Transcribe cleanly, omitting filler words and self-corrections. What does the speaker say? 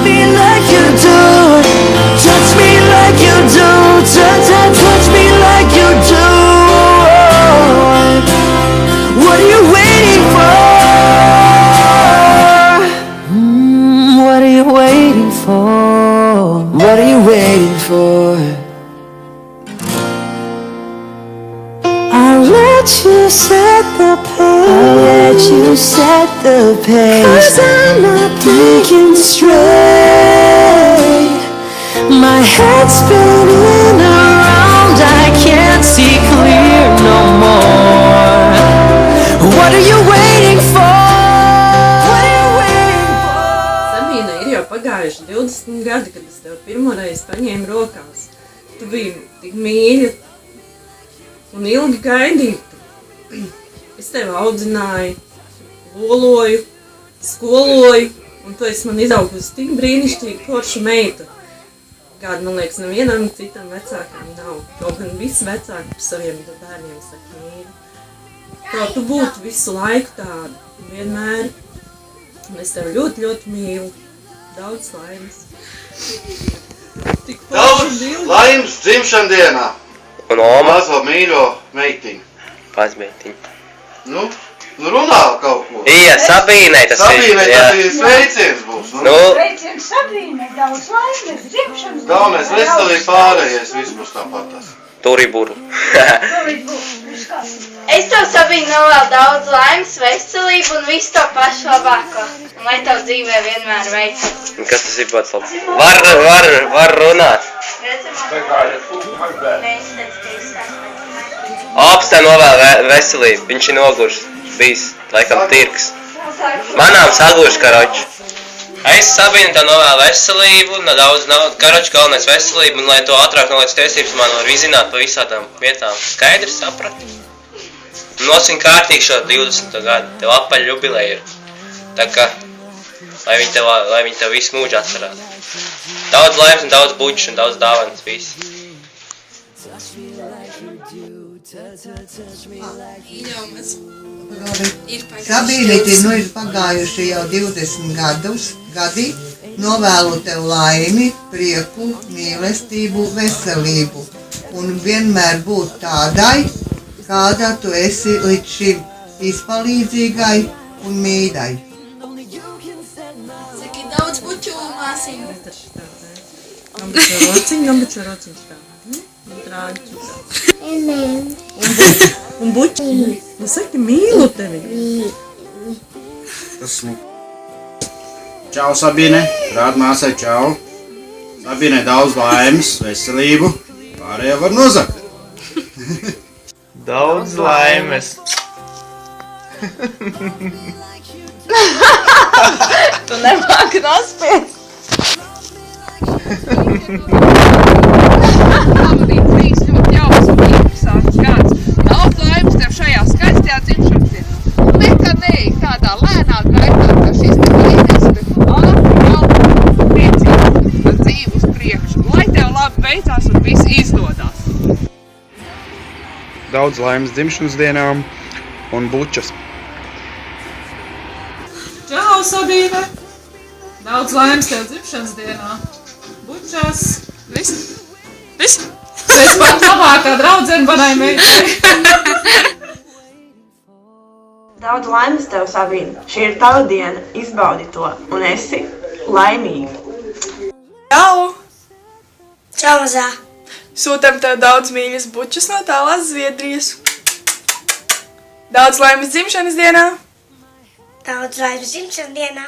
me like you do. Touch me like you do. Touch me like you do. What are you waiting for? What are you waiting for? What are you waiting for? I'll let you set the pace. I'll let you set the pace. 'Cause I'm not thinking straight. My head's spinning around. I can't see clear no more. What are you waiting for? What are you waiting for? Sabīne, ir jau pagājuši 20 gadi, kad es tev pirmoreiz paņēmu rokās. Tu biji tik mīļa un ilgi gaidīta. Es tevi audzināju, loloju, skoloju, un tu esi man izaugusi tik brīnišķīgi forša meita. Kāda, man liekas, nevienam citam vecākam nav. Kaut gan visi vecāki par saviem bērniem saka mīļi. Kā tu būtu visu laiku tāda, vienmēr. Un es tevi ļoti, ļoti mīlu. Daudz laimes. Tik Daudz laimes dzimšandienā. Un oma? Mazo mīļo meitiņu. Pazmeitiņu. Nu runā kaut ko. Ija, Sabīnei tas ir. Sabīnei tas ir sveiciens būs. Nu. Sveiciens Sabīnei, daudz laimes, dzimšanas. Galvenais veselīgi pārējais, viss būs tāpatās. Turiburu. Es tev, Sabīne, novēlu daudz laimes, veselību un visu to pašu labāko. Un lai tev dzīvē vienmēr veicas. Kas tas ir pats labs? Var runāt. Apstā novēl veselību, viņš ir noguris, bijis, laikam, tirks. Manām saguši, karoči. Es, Sabīne, tev novēlu veselību, daudz karoči, galvenais veselību, un lai to ātrāk noliec tiesības, man var izzināt pa visādām vietām. Skaidrs, saprati? Nosvin kārtīgi šo 20. gadu, tev apaļ jubileja ir. Tā kā, lai viņi tev visu mūžu atcerās. Daudz laimes un daudz buču un daudz dāvanas, visi. Mīļomas. Sabīnīti, nu ir pagājuši jau 20 gadi, novēlu tev laimi, prieku, mīlestību, veselību un vienmēr būt tādai, kāda tu esi līdz šim izpalīdzīgai un mīļai. Saki daudz buču māsiņu. Gambaču rociņš tā. Un trāģi. Un buči. Nu saki, mīlu tevi. Čau, Sabīne. Rād māsai, čau. Sabīne, daudz laimes, veselību. Pārējā var nozakt. Daudz laimes. Tu nemāki nospiest. Labdien, trīs ļoti jauks un interesants gads. Daudz laimes tev šajā skaistajā dzimšanas dienā. Nekad neej tādā lēnā gaitā, ka šis te brīdis, bet ātri, priecīgi, tad dzīvi uz priekšu. Lai tev labi veicās un viss izdodās. Daudz laimes dzimšanas dienām un bučas. Čau, Sabīne. Daudz laimes tev dzimšanas dienā. Bučas. Viss. Es pat labākā draudzene manai meitai. Daudz laimes tev, Sabīne. Šī ir tava diena, izbaudi to un esi laimīga. Čau! Čau, mazā. Sūtam tev daudz mīļas bučas no tālās Zviedrijas. Daudz laimes dzimšanas dienā! Daudz laimes dzimšanas dienā.